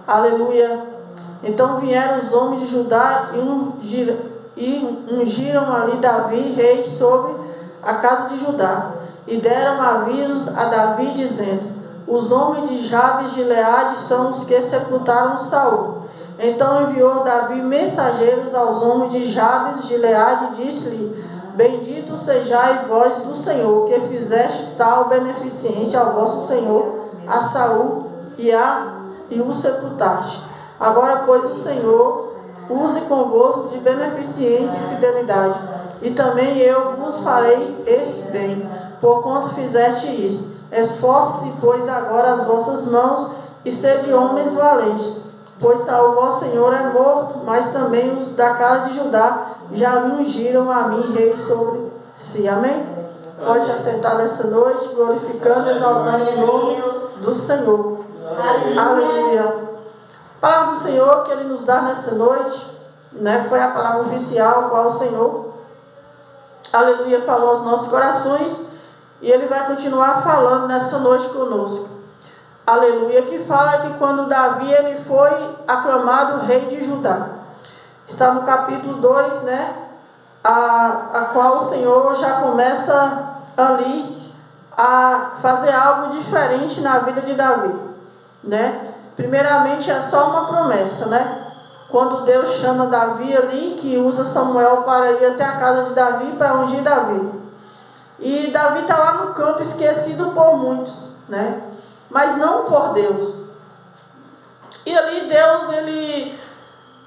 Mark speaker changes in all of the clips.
Speaker 1: Aleluia. Então vieram os homens de Judá e ungiram ali Davi, rei, sobre a casa de Judá. E deram avisos a Davi, dizendo: os homens de Jabes de Gileade são os que sepultaram Saul. Então enviou Davi mensageiros aos homens de Jabes de Gileade e disse-lhe: bendito sejais vós do Senhor, que fizeste tal beneficência ao vosso Senhor, a Saul, e o sepultaste. Agora, pois, o Senhor use convosco de beneficência e fidelidade, e também eu vos farei este bem, porquanto fizeste isto. Esforce-se, pois, agora as vossas mãos, e sede homens valentes, pois Saul, vosso Senhor, é morto, mas também os da casa de Judá já me ungiram a mim, rei, sobre si. Amém? Pode se assentar nessa noite, glorificando, exaltando o nome do Senhor. Aleluia. A palavra do Senhor que Ele nos dá nessa noite, né, foi a palavra oficial, qual o Senhor, aleluia, falou aos nossos corações, e Ele vai continuar falando nessa noite conosco. Aleluia, que fala que quando Davi ele foi aclamado rei de Judá. Está no capítulo 2, né, a qual o Senhor já começa ali a fazer algo diferente na vida de Davi, né? Primeiramente é só uma promessa, né? Quando Deus chama Davi ali, que usa Samuel para ir até a casa de Davi, para ungir Davi. E Davi está lá no campo, esquecido por muitos, né? Mas não por Deus. E ali Deus, ele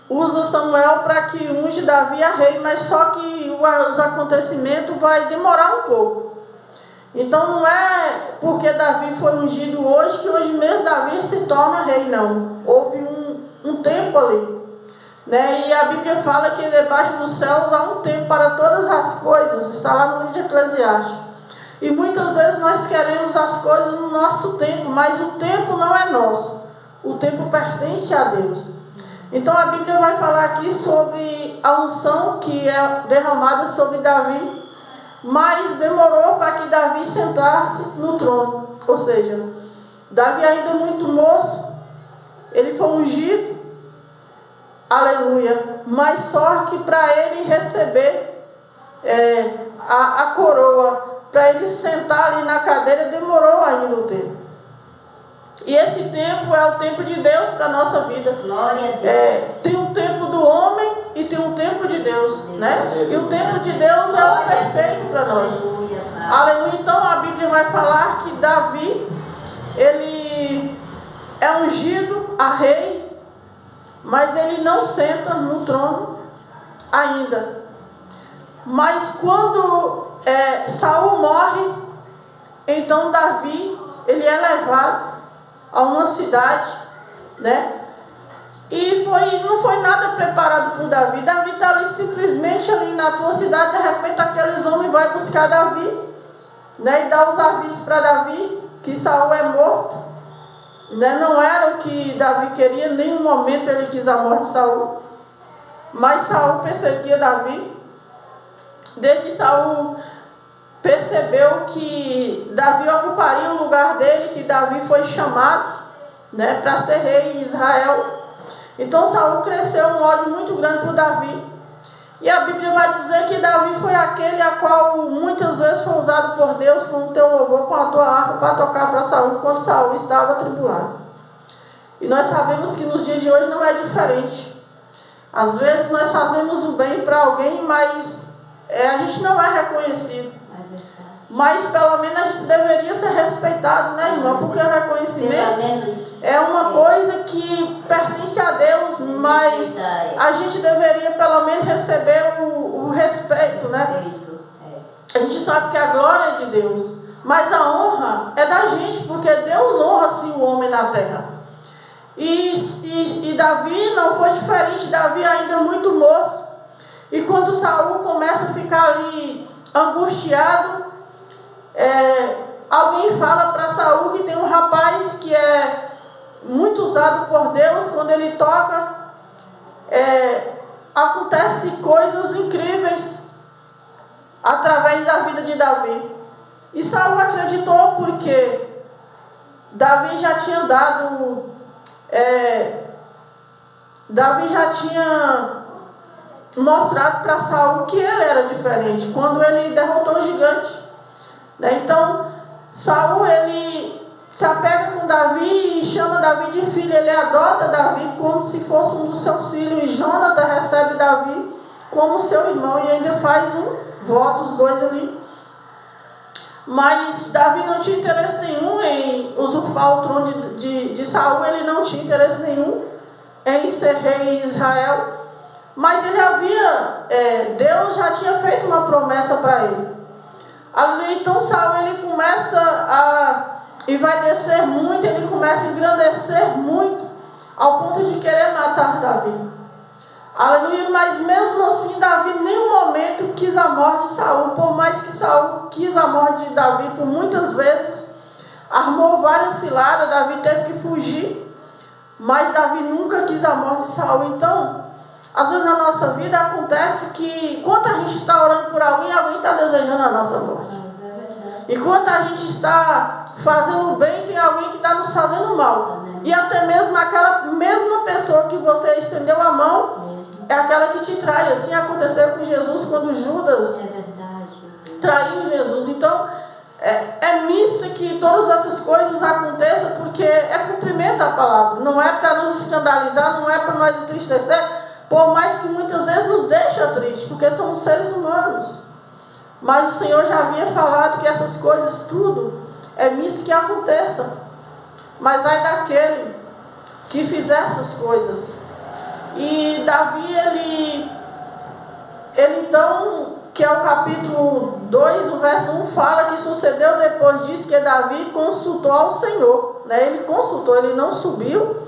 Speaker 1: usa Samuel para que unge Davi a rei, mas só que os acontecimentos vai demorar um pouco. Então não é porque Davi foi ungido hoje, que hoje mesmo Davi se torna rei, não. Houve um tempo ali, né? E a Bíblia fala que debaixo dos céus há um tempo para todas as coisas, está lá no livro de Eclesiastes. E muitas vezes nós queremos as coisas no nosso tempo, mas o tempo não é nosso, o tempo pertence a Deus. Então a Bíblia vai falar aqui sobre a unção que é derramada sobre Davi, mas demorou para que Davi sentasse no trono. Ou seja, Davi ainda muito moço, ele foi ungido, aleluia, mas só que para ele receber a coroa, para ele sentar ali na cadeira, demorou ainda o tempo. E esse tempo é o tempo de Deus para a nossa vida.
Speaker 2: Glória a Deus.
Speaker 1: Tem um tempo do homem e tem um tempo de Deus, né? E o tempo de Deus é o perfeito para nós. Aleluia. Então a Bíblia vai falar que Davi, ele é ungido a rei, mas ele não senta no trono ainda. Mas quando Saul morre, então Davi, ele é levado a uma cidade, né? E não foi nada preparado por Davi. Davi está ali simplesmente ali na tua cidade, de repente aqueles homens vão buscar Davi, né? E dá os avisos para Davi que Saul é morto, né? Não era o que Davi queria, em nenhum momento ele quis a morte de Saul. Mas Saul perseguia Davi. Desde que Saul percebeu que Davi ocuparia o lugar dele, que Davi foi chamado, né, para ser rei em Israel. Então Saul cresceu um ódio muito grande por Davi. E a Bíblia vai dizer que Davi foi aquele a qual muitas vezes foi usado por Deus com o teu louvor, com a tua harpa, para tocar para Saul, quando Saul estava atribulado. E nós sabemos que nos dias de hoje não é diferente. Às vezes nós fazemos o bem para alguém, mas a gente não é reconhecido. Mas pelo menos a gente deveria ser respeitado, né, irmão? Porque o reconhecimento é uma coisa que pertence a Deus, mas a gente deveria pelo menos receber o respeito, né? A gente sabe que a glória é de Deus, mas a honra é da gente, porque Deus honra sim o homem na terra. E Davi não foi diferente. Davi ainda muito moço. E quando Saul começa a ficar ali angustiado, alguém fala para Saul que tem um rapaz que é muito usado por Deus. Quando ele toca, acontece coisas incríveis através da vida de Davi. E Saul acreditou porque Davi já tinha dado Davi já tinha mostrado para Saul que ele era diferente, quando ele derrotou o gigante. Né? Então, Saul, ele se apega com Davi e chama Davi de filho. Ele adota Davi como se fosse um dos seus filhos. E Jonathan recebe Davi como seu irmão e ainda faz um voto, os dois ali. Mas Davi não tinha interesse nenhum em usurpar o trono de Saul. Ele não tinha interesse nenhum em ser rei em Israel. Mas ele havia, Deus já tinha feito uma promessa para ele. Então Saul, ele começa e vai descer muito, ele começa a engrandecer muito, ao ponto de querer matar Davi. Aleluia, mas mesmo assim Davi em nenhum momento quis a morte de Saul. Por mais que Saul quis a morte de Davi por muitas vezes, armou várias ciladas, Davi teve que fugir, mas Davi nunca quis a morte de Saul. Então, às vezes na nossa vida acontece que enquanto a gente está orando por alguém está desejando a nossa morte. Enquanto a gente está fazendo bem, tem alguém que está nos fazendo mal. E até mesmo aquela mesma pessoa que você estendeu a mão é aquela que te trai. Assim aconteceu com Jesus quando Judas traiu Jesus. Então, é misto que todas essas coisas aconteçam porque é cumprimento da palavra. Não é para nos escandalizar, não é para nós entristecer, por mais que muitas vezes nos deixa triste, porque somos seres humanos. Mas o Senhor já havia falado que essas coisas tudo é misto que aconteça. Mas ai daquele que fizer essas coisas. E Davi, ele então, que é o capítulo 2, o verso 1, fala que sucedeu depois disso que Davi consultou ao Senhor. Né? Ele consultou, ele não subiu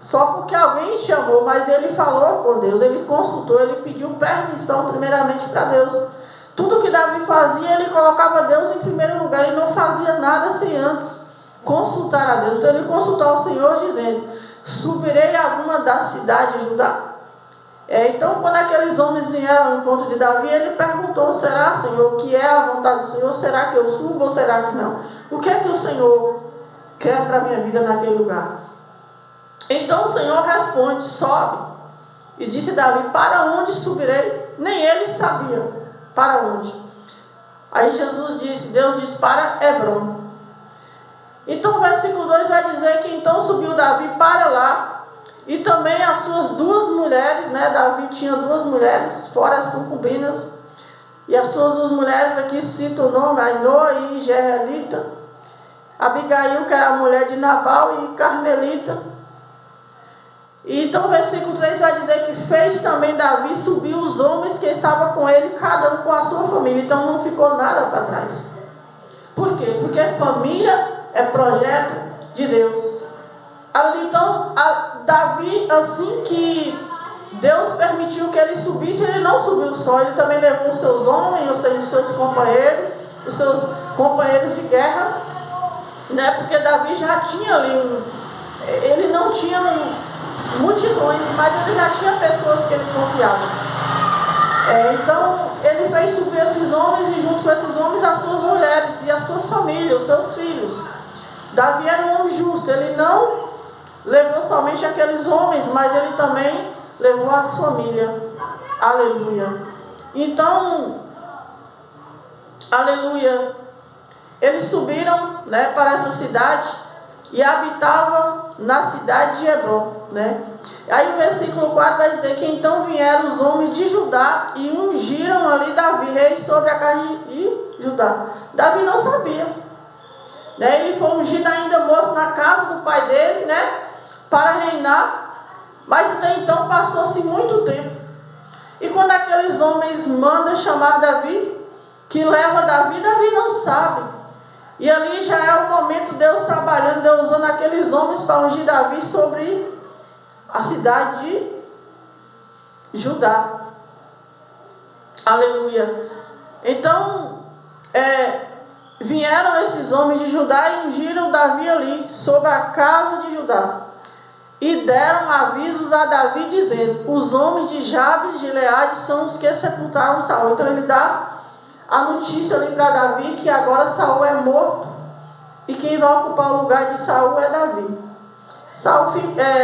Speaker 1: só porque alguém chamou, mas ele falou com Deus, ele consultou, ele pediu permissão primeiramente para Deus. Tudo que Davi fazia, ele colocava Deus em primeiro lugar, ele não fazia nada sem antes consultar a Deus. Então ele consultou ao Senhor dizendo: subirei a alguma da cidade de Judá? Então quando aqueles homens vieram ao encontro de Davi, ele perguntou: será, Senhor, o que é a vontade do Senhor? Será que eu subo ou será que não? O que é que o Senhor quer para a minha vida naquele lugar? Então o Senhor responde: sobe. E disse Davi: para onde subirei? Nem ele sabia para onde. Aí Deus disse: para Hebrom. Então o versículo 2 vai dizer que então subiu Davi para lá, e também as suas duas mulheres, né? Davi tinha duas mulheres, fora as concubinas, e as suas duas mulheres, aqui cita o nome, Ainoa e Jezreelita, Abigail, que era a mulher de Nabal, e Carmelita. E então o versículo 3 vai dizer que fez também Davi subir os homens que estavam com ele, cada um com a sua família. Então não ficou nada para trás. Por quê? Porque família é projeto de Deus. Então Davi, assim que Deus permitiu que ele subisse, ele não subiu só, ele também levou os seus homens, ou seja, os seus companheiros de guerra, né? Porque Davi já tinha ali ele não tinha multidões, mas ele já tinha pessoas que ele confiava. Então ele fez subir esses homens, e junto com esses homens as suas mulheres e as suas famílias, os seus filhos. Davi era um homem justo, ele não levou somente aqueles homens, mas ele também levou as famílias. Aleluia. Então, aleluia, eles subiram, né, para essa cidade e habitavam na cidade de Hebrom, né? Aí o versículo 4 vai dizer que então vieram os homens de Judá e ungiram ali Davi, rei sobre a casa de Judá. Davi não sabia, né? Ele foi ungido ainda moço na casa do pai dele, né, para reinar. Mas até então passou-se muito tempo. E quando aqueles homens mandam chamar Davi, que leva Davi não sabe. E ali já é o momento de Deus trabalhando, Deus usando aqueles homens para ungir Davi sobre a cidade de Judá. Aleluia. Então, vieram esses homens de Judá e ungiram Davi ali, sobre a casa de Judá. E deram avisos a Davi, dizendo: os homens de Jabes de Gileade são os que sepultaram Saul. Então ele dá a notícia ali para Davi que agora Saul é morto e quem vai ocupar o lugar de Saul é Davi.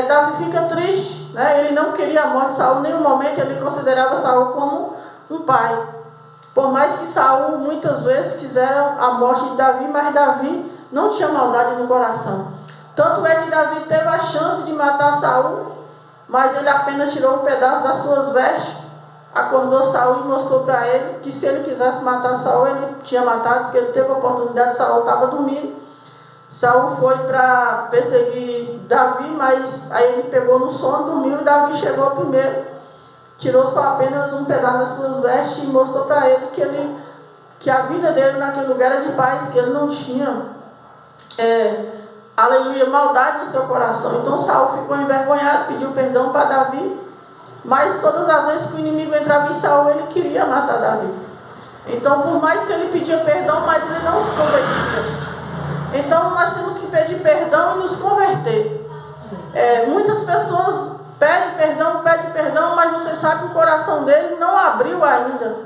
Speaker 1: Davi fica triste, né? Ele não queria a morte de Saul, em nenhum momento ele considerava Saul como um pai. Por mais que Saul muitas vezes quiseram a morte de Davi, mas Davi não tinha maldade no coração. Tanto é que Davi teve a chance de matar Saul, mas ele apenas tirou um pedaço das suas vestes, acordou Saul e mostrou para ele que se ele quisesse matar Saul, ele tinha matado, porque ele teve a oportunidade, Saul estava dormindo. Saul foi para perseguir Davi, mas aí ele pegou no sono, dormiu, e Davi chegou primeiro, tirou só apenas um pedaço das suas vestes e mostrou para ele que a vida dele naquele lugar era de paz, que ele não tinha, aleluia, maldade no seu coração. Então Saul ficou envergonhado, pediu perdão para Davi, mas todas as vezes que o inimigo entrava em Saul, ele queria matar Davi. Então, por mais que ele pedia perdão, mas ele não se convertia. Então nós temos que pedir perdão e nos converter. Muitas pessoas pedem perdão, mas você sabe que o coração dele não abriu ainda,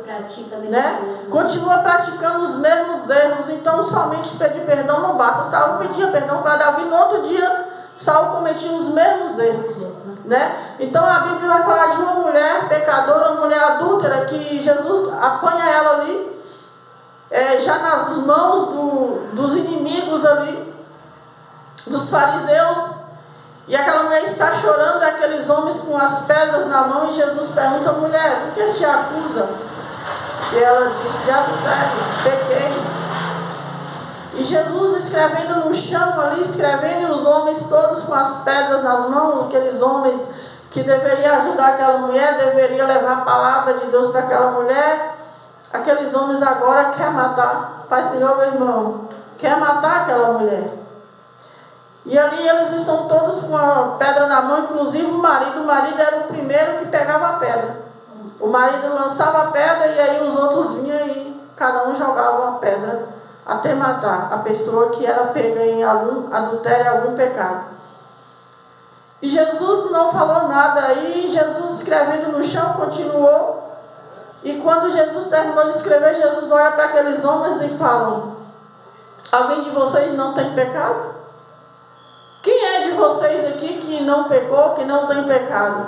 Speaker 1: né? Continua praticando os mesmos erros. Então somente pedir perdão não basta. Saul pedia perdão para Davi, no outro dia Saul cometia os mesmos erros, né? Então a Bíblia vai falar de uma mulher pecadora, uma mulher adúltera, que Jesus apanha ela ali, já nas mãos dos inimigos ali, dos fariseus, e aquela mulher está chorando, aqueles homens com as pedras na mão, e Jesus pergunta à mulher: por que te acusa? E ela diz: de adultério, pequei. E Jesus escrevendo no chão ali, escrevendo, e os homens todos com as pedras nas mãos, aqueles homens que deveriam ajudar aquela mulher, deveriam levar a palavra de Deus para aquela mulher. Aqueles homens agora querem matar. Pai, Senhor, meu irmão, quer matar aquela mulher. E ali eles estão todos com a pedra na mão, inclusive o marido. O marido era o primeiro que pegava a pedra. O marido lançava a pedra e aí os outros vinham e cada um jogava uma pedra até matar a pessoa que era pega em algum adultério, algum pecado. E Jesus não falou nada aí. Jesus, escrevendo no chão, continuou. E quando Jesus terminou de escrever, Jesus olha para aqueles homens e fala: alguém de vocês não tem pecado? Quem é de vocês aqui que não pecou, que não tem pecado?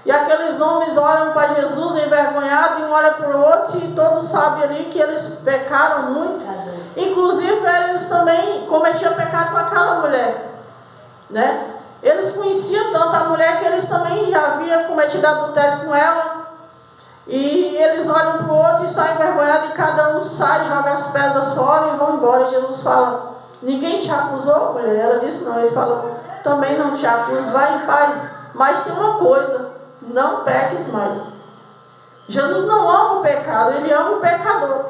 Speaker 1: E aqueles homens olham para Jesus envergonhados, e um olha para o outro, e todos sabem ali que eles pecaram muito. Inclusive eles também cometiam pecado com aquela mulher, né? Eles conheciam tanto a mulher que eles também já haviam cometido adultério com ela. E eles olham para o outro e saem envergonhados, e cada um sai, joga as pedras fora e vão embora. E Jesus fala: ninguém te acusou, mulher? Ela disse: não. Ele falou: também não te acuso, vai em paz. Mas tem uma coisa: não peques mais. Jesus não ama o pecado, ele ama o pecador,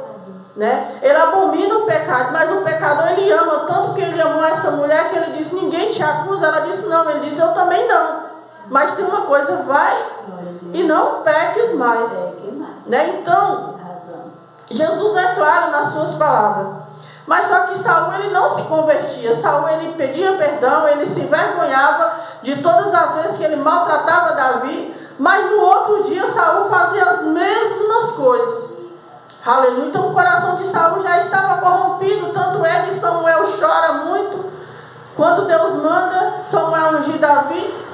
Speaker 1: né? Ele abomina o pecado, mas o pecador ele ama. Tanto que ele amou essa mulher que ele disse: ninguém te acusa. Ela disse: não. Ele disse: eu também não. Mas tem uma coisa: vai e não peques mais, né? Então Jesus é claro nas suas palavras. Mas só que Saul ele não se convertia. Saul ele pedia perdão, ele se envergonhava de todas as vezes que ele maltratava Davi, mas no outro dia Saul fazia as mesmas coisas. Aleluia. Então o coração de Saul já estava corrompido. Tanto é que Samuel chora muito quando Deus manda Samuel ungir Davi.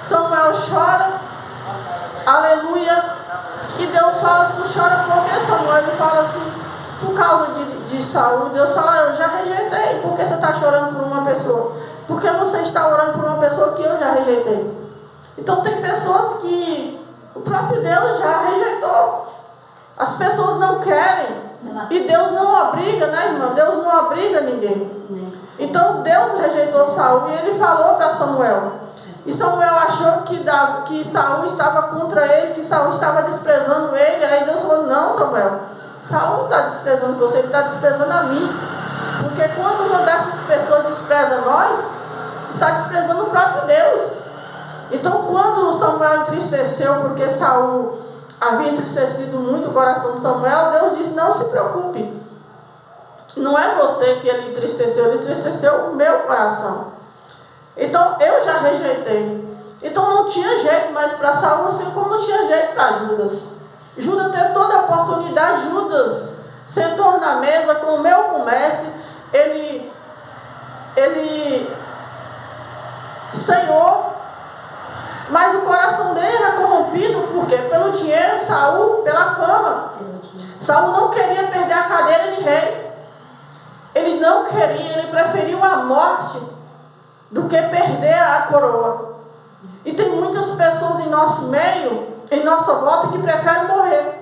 Speaker 1: Samuel chora, aleluia, e Deus fala: tu chora por que, Samuel? Ele fala assim: por causa de Saul. Deus fala: eu já rejeitei. Por que você está chorando por uma pessoa? Porque você está orando por uma pessoa que eu já rejeitei. Então tem pessoas que o próprio Deus já rejeitou. As pessoas não querem, e Deus não obriga, né, irmã? Deus não obriga ninguém. Então Deus rejeitou Saul e ele falou para Samuel. E Samuel achou que Saul estava contra ele, que Saul estava desprezando ele. Aí Deus falou: não, Samuel, Saul não está desprezando você, ele está desprezando a mim. Porque quando uma dessas pessoas despreza nós, está desprezando o próprio Deus. Então quando Samuel entristeceu, porque Saul havia entristecido muito o coração de Samuel, Deus disse: não se preocupe, não é você que ele entristeceu o meu coração. Então eu já rejeitei. Então não tinha jeito mais para Saul, assim como não tinha jeito para Judas. Judas teve toda a oportunidade. Judas sentou na mesa com o meu comércio. Ele Senhor, mas o coração dele era corrompido. Por quê? Pelo dinheiro, Saul, pela fama. Saul não queria perder a cadeira de rei. Ele não queria, ele preferiu a morte do que perder a coroa. E tem muitas pessoas em nosso meio, em nossa volta, que preferem morrer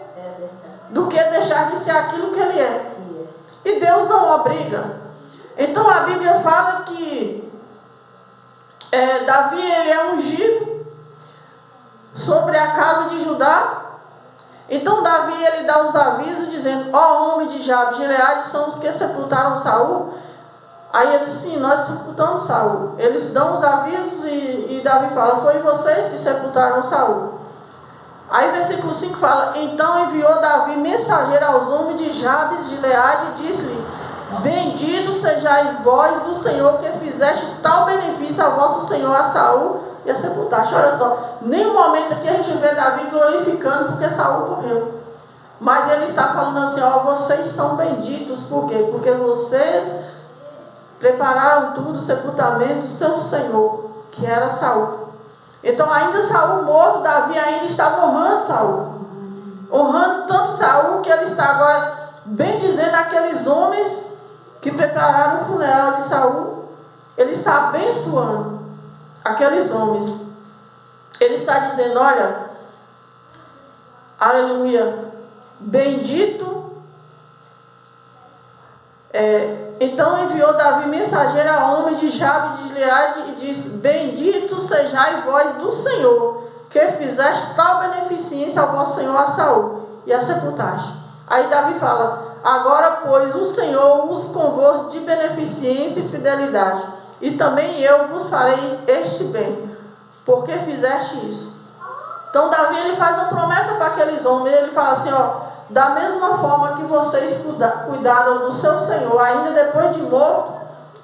Speaker 1: do que deixar de ser aquilo que ele é. E Deus não obriga. Então a Bíblia fala que Davi, ele é ungido sobre a casa de Judá. Então Davi, ele dá os avisos dizendo: ó homem de Jabes, Gileade, são os que sepultaram Saul. Aí ele disse: sim, nós sepultamos Saul. Eles dão os avisos e Davi fala: foi vocês que sepultaram Saul. Aí versículo 5 fala: então enviou Davi mensageiro aos homens de Jabes, Gileade, e disse-lhe: bendito sejais vós do Senhor, que fizeste tal benefício a vosso Senhor, a Saul, e a sepultaste. Olha só, nenhum momento aqui a gente vê Davi glorificando porque Saul morreu. Mas ele está falando assim: ó, vocês são benditos. Por quê? Porque vocês prepararam tudo, o sepultamento do seu Senhor, que era Saul. Então ainda Saul morto, Davi ainda estava honrando Saul. Honrando tanto Saul que ele está agora bem dizendo aqueles homens que prepararam o funeral de Saul. Ele está abençoando aqueles homens. Ele está dizendo: olha, aleluia, bendito. Então enviou Davi mensageiro a homens de Jabes de Gileade e disse: bendito sejais vós do Senhor, que fizeste tal beneficência ao vosso Senhor, a Saul, e a sepultaste. Aí Davi fala: agora, pois, o Senhor use convosco de beneficência e fidelidade, e também eu vos farei este bem, porque fizeste isso. Então Davi, ele faz uma promessa para aqueles homens. Ele fala assim: ó, da mesma forma que vocês cuidaram do seu Senhor, ainda depois de morto,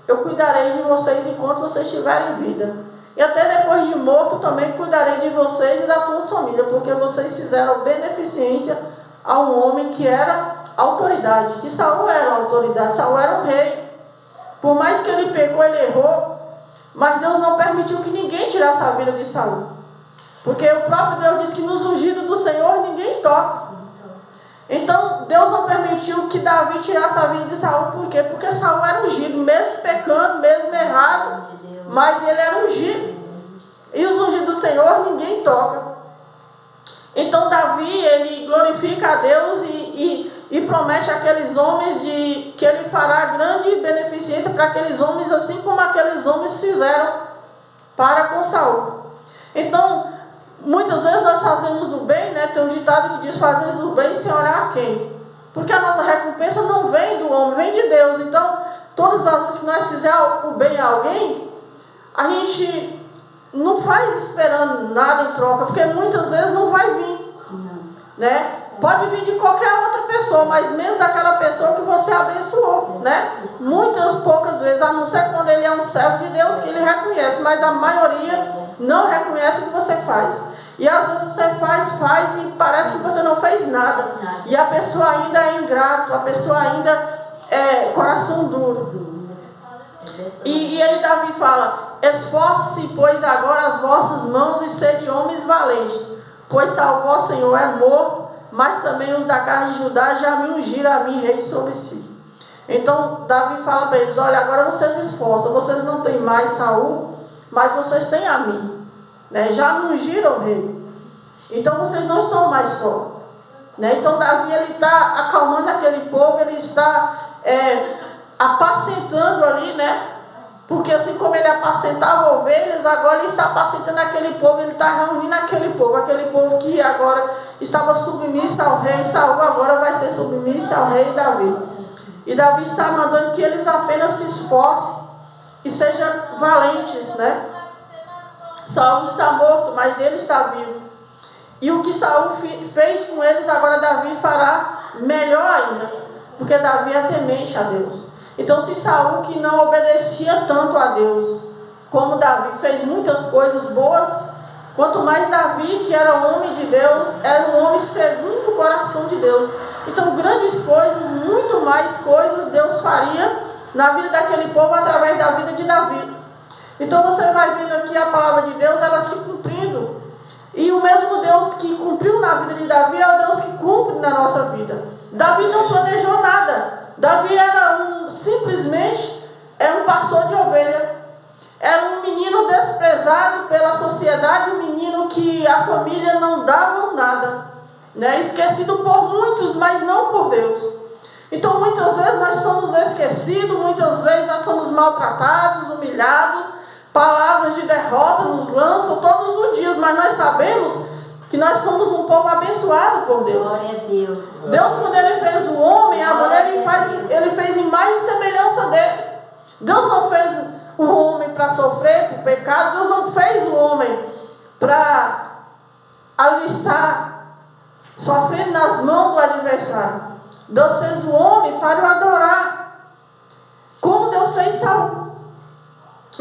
Speaker 1: eu cuidarei de vocês enquanto vocês estiverem em vida. E até depois de morto também cuidarei de vocês e da sua família, porque vocês fizeram beneficência a um homem que era autoridade, que Saul era autoridade, Saul era o rei. Por mais que ele pecou, ele errou, mas Deus não permitiu que ninguém tirasse a vida de Saul. Porque o próprio Deus diz que nos ungidos do Senhor ninguém toca. Então Deus não permitiu que Davi tirasse a vida de Saul. Por quê? Porque Saul era ungido, mesmo pecando, mesmo errado, mas ele era ungido. E os ungidos do Senhor ninguém toca. Então Davi, ele glorifica a Deus e promete àqueles homens que ele fará grande beneficência para aqueles homens, assim como aqueles homens fizeram para com Saul. Então, muitas vezes nós fazemos o bem, né? Tem um ditado que diz: fazemos o bem sem olhar a quem. Porque a nossa recompensa não vem do homem, vem de Deus. Então, todas as vezes que nós fizermos o bem a alguém, a gente não faz esperando nada em troca, porque muitas vezes não vai vir, né? Pode vir de qualquer outra pessoa, mas mesmo daquela pessoa que você abençoou, né? Muitas poucas vezes, a não ser quando ele é um servo de Deus, que ele reconhece, mas a maioria não reconhece o que você faz. E às vezes você faz e parece que você não fez nada. E a pessoa ainda é ingrato, a pessoa ainda é coração duro. E aí Davi fala: esforce-se, pois, agora as vossas mãos e sede homens valentes, pois Saul, Senhor, é morto, mas também os da casa de Judá já me ungiram a mim rei sobre si. Então Davi fala para eles: olha, agora vocês esforçam, vocês não têm mais Saul, mas vocês têm a mim, né? Já me ungiram rei, então vocês não estão mais só, né? Então Davi, ele está acalmando aquele povo, ele está apacentando ali, né? Porque assim como ele apacentava ovelhas, agora ele está apacentando aquele povo, ele está reunindo aquele povo que agora estava submisso ao rei Saul, agora vai ser submisso ao rei Davi. E Davi está mandando que eles apenas se esforcem e sejam valentes, né? Saul está morto, mas ele está vivo. E o que Saul fez com eles, agora Davi fará melhor ainda, porque Davi é temente a Deus. Então, se Saul, que não obedecia tanto a Deus como Davi, fez muitas coisas boas, quanto mais Davi, que era homem de Deus, era um homem segundo o coração de Deus. Então, grandes coisas, muito mais coisas Deus faria na vida daquele povo através da vida de Davi. Então você vai vendo aqui a palavra de Deus, ela se cumprindo. E o mesmo Deus que cumpriu Davi não planejou nada. Davi era simplesmente um pastor de ovelha. Era um menino desprezado pela sociedade, um menino que a família não dava nada, né? Esquecido por muitos, mas não por Deus. Então muitas vezes nós somos esquecidos, muitas vezes nós somos maltratados, humilhados, palavras de derrota nos lançam todos os dias, mas nós sabemos que nós somos um povo abençoado por Deus.
Speaker 2: Glória a Deus.
Speaker 1: Deus, quando Ele fez o homem, a mulher, Ele fez imagem e semelhança dele. Deus não fez o homem para sofrer por pecado. Deus não fez o homem para ali estar sofrendo nas mãos do adversário. Deus fez o homem para o adorar, como Deus fez Saul.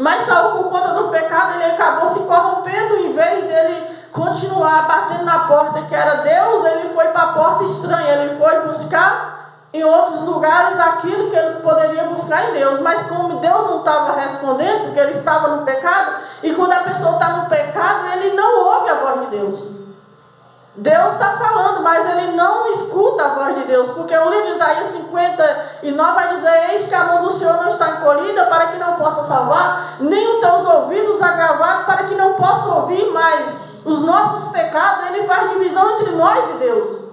Speaker 1: Mas Saul, por conta do pecado, ele acabou se corrompendo. Em vez dele continuar batendo na porta que era Deus, ele foi para a porta estranha. Ele foi buscar em outros lugares aquilo que ele poderia buscar em Deus. Mas como Deus não estava respondendo, porque ele estava no pecado, e quando a pessoa está no pecado, ele não ouve a voz de Deus. Deus está falando, mas ele não escuta a voz de Deus, porque o livro de Isaías 59 vai dizer: eis que a mão do Senhor não está encolhida para que não possa salvar, nem os teus ouvidos agravados para que não possa ouvir mais. Os nossos pecados, ele faz divisão entre nós e Deus.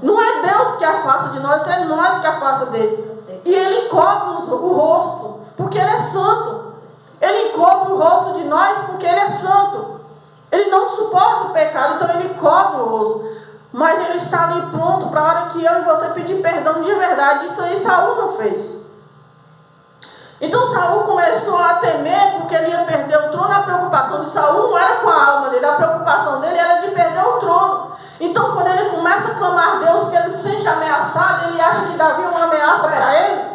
Speaker 1: Não é Deus que afasta de nós, é nós que afasta dele. E ele encobre o rosto, porque ele é santo. Ele encobre o rosto de nós, porque ele é santo. Ele não suporta o pecado, então ele cobre o rosto. Mas ele está ali pronto para a hora que eu e você pedir perdão de verdade. Isso aí Saul não fez. Então Saul começou a temer, porque ele ia perder o trono. A preocupação de Saul não era com a alma dele, a preocupação dele era de perder o trono. Então quando ele começa a clamar a Deus, porque ele se sente ameaçado, ele acha que Davi é uma ameaça para ele.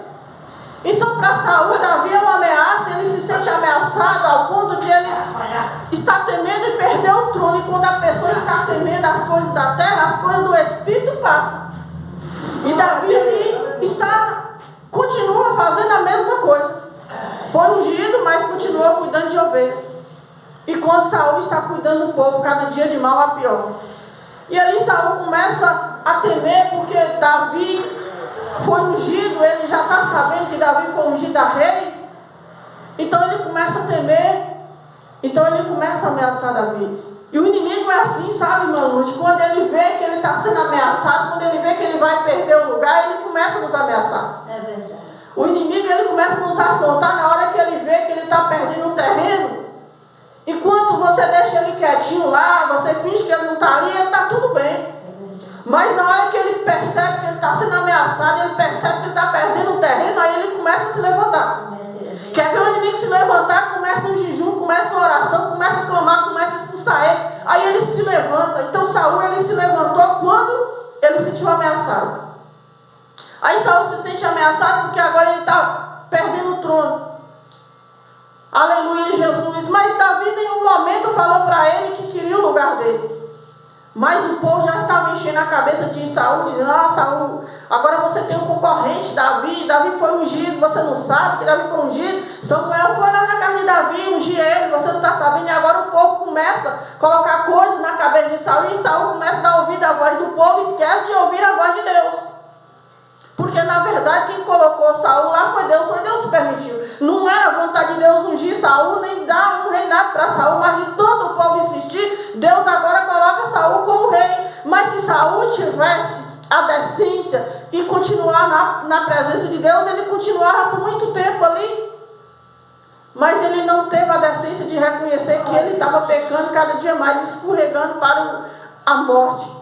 Speaker 1: Então para Saul, Davi é uma ameaça, ele se sente ameaçado ao ponto de ele estar temendo e perder o trono. E quando a pessoa está temendo as coisas da terra, as coisas do Espírito passam. E Davi ali continua fazendo a mesma coisa. Foi ungido, mas continua cuidando de ovelha. E quando Saul está cuidando do povo, cada dia de mal a pior. E ali Saul começa a temer, porque Davi foi ungido, ele já está sabendo que Davi foi ungido a rei. Então ele começa a temer. Então ele começa a ameaçar Davi. E o inimigo é assim, sabe, irmão Lúcio? Quando ele vê que ele está sendo ameaçado, quando ele vê que ele vai perder o lugar, ele começa a nos ameaçar.
Speaker 2: É verdade.
Speaker 1: O inimigo, ele começa a nos afrontar na hora que ele vê que ele está perdendo um terreno. Enquanto você deixa ele quietinho lá, você finge que ele não está ali, ele está tudo bem. Mas na hora que ele percebe que ele está sendo ameaçado, ele percebe que ele está perdendo o terreno, aí ele começa a se levantar. Quer ver o inimigo se levantar, começa um jejum, começa uma oração, começa a clamar, começa a expulsar ele. Aí ele se levanta. Então Saul, ele se levantou quando ele se sentiu ameaçado. Aí Saul se sente ameaçado porque agora ele está perdendo o trono. Aleluia, Jesus. Mas Davi em nenhum momento falou para ele que queria o lugar dele. Mas o povo já estava enchendo a cabeça de Saul, dizendo: ah, Saul, agora você tem um concorrente, Davi foi ungido, você não sabe que Davi foi ungido? Samuel foi lá na casa de Davi, ungir ele, você não está sabendo. E agora o povo começa a colocar coisas na cabeça de Saul, e Saul começa a dar ouvido à voz do povo e esquece de ouvir a voz de Deus. Porque na verdade quem colocou Saul lá foi Deus que permitiu. Não era a vontade de Deus ungir Saul, nem dar um reinado para Saul, mas de todo o povo insistir, Deus agora coloca Saul como rei. Mas se Saul tivesse a decência e continuar na presença de Deus, ele continuava por muito tempo ali. Mas ele não teve a decência de reconhecer que ele estava pecando cada dia mais, escorregando para a morte.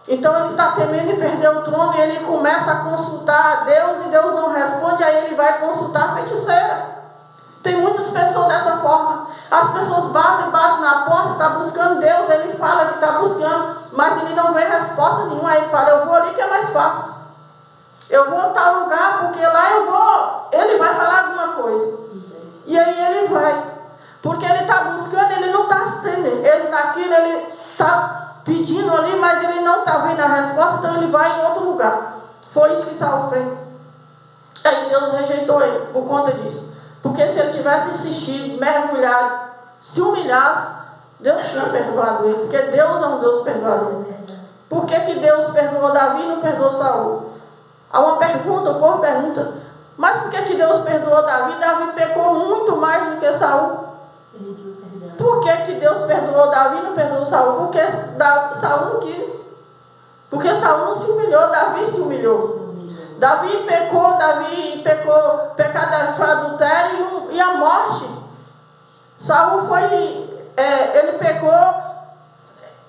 Speaker 1: Então ele está temendo em perder o trono, e ele começa a consultar a Deus, e Deus não responde. Aí ele vai consultar a feiticeira. Tem muitas pessoas dessa forma. As pessoas batem na porta, está buscando Deus, ele fala que está buscando, mas ele não vê resposta nenhuma. Aí ele fala: eu vou ali que é mais fácil. Eu vou a tal lugar, porque lá eu vou. Ele vai falar alguma coisa. E aí ele vai. Porque ele está buscando, ele não está tendo. Ele naquilo, ele está pedindo ali, mas ele não está vendo a resposta, então ele vai em outro lugar. Foi isso que Saul fez. Aí Deus rejeitou ele por conta disso. Porque se ele tivesse insistido, mergulhado, se humilhasse, Deus tinha perdoado ele. Porque Deus é um Deus perdoador. Por que Deus perdoou Davi e não perdoou Saul? Há uma pergunta, o povo pergunta, mas por que Deus perdoou Davi? Davi pecou muito mais do que Saul. Por que Deus perdoou Davi e não perdoou Saul? Porque Saul não quis. Porque Saul não se humilhou, Davi se humilhou. Davi pecou, pecado foi adultério e a morte. Saul ele pecou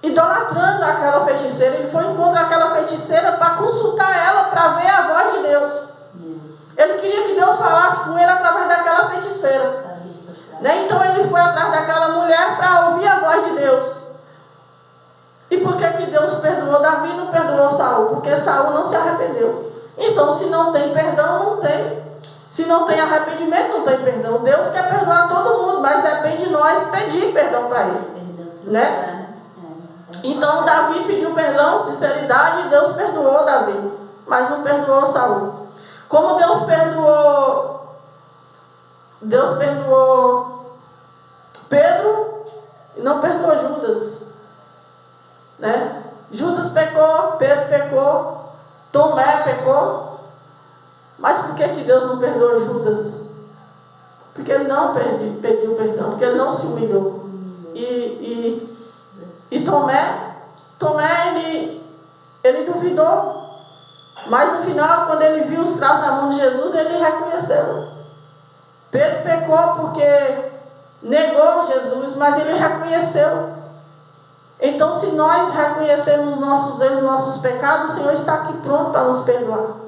Speaker 1: idolatrando aquela feiticeira. Ele foi contra aquela feiticeira para consultar ela, para ver a voz de Deus. Ele queria que Deus falasse com ele através daquela feiticeira. Né? Então ele foi atrás daquela mulher para ouvir a voz de Deus. E por que Deus perdoou Davi e não perdoou Saul? Porque Saul não se arrependeu. Então, se não tem perdão, não tem. Se não tem arrependimento, não tem perdão. Deus quer perdoar todo mundo, mas depende de nós pedir perdão para ele. Né? Então, Davi pediu perdão, sinceridade, e Deus perdoou Davi, mas não perdoou Saul. Como Deus perdoou Pedro e não perdoou Judas. Né? Judas pecou, Pedro pecou, Tomé pecou. Mas por que Deus não perdoou Judas? Porque ele não pediu perdão, porque ele não se humilhou. E Tomé ele duvidou. Mas no final, quando ele viu os cravos na mão de Jesus, ele reconheceu. Pedro pecou porque negou Jesus, mas ele reconheceu. Então, se nós reconhecermos nossos erros, nossos pecados, o Senhor está aqui pronto para nos perdoar.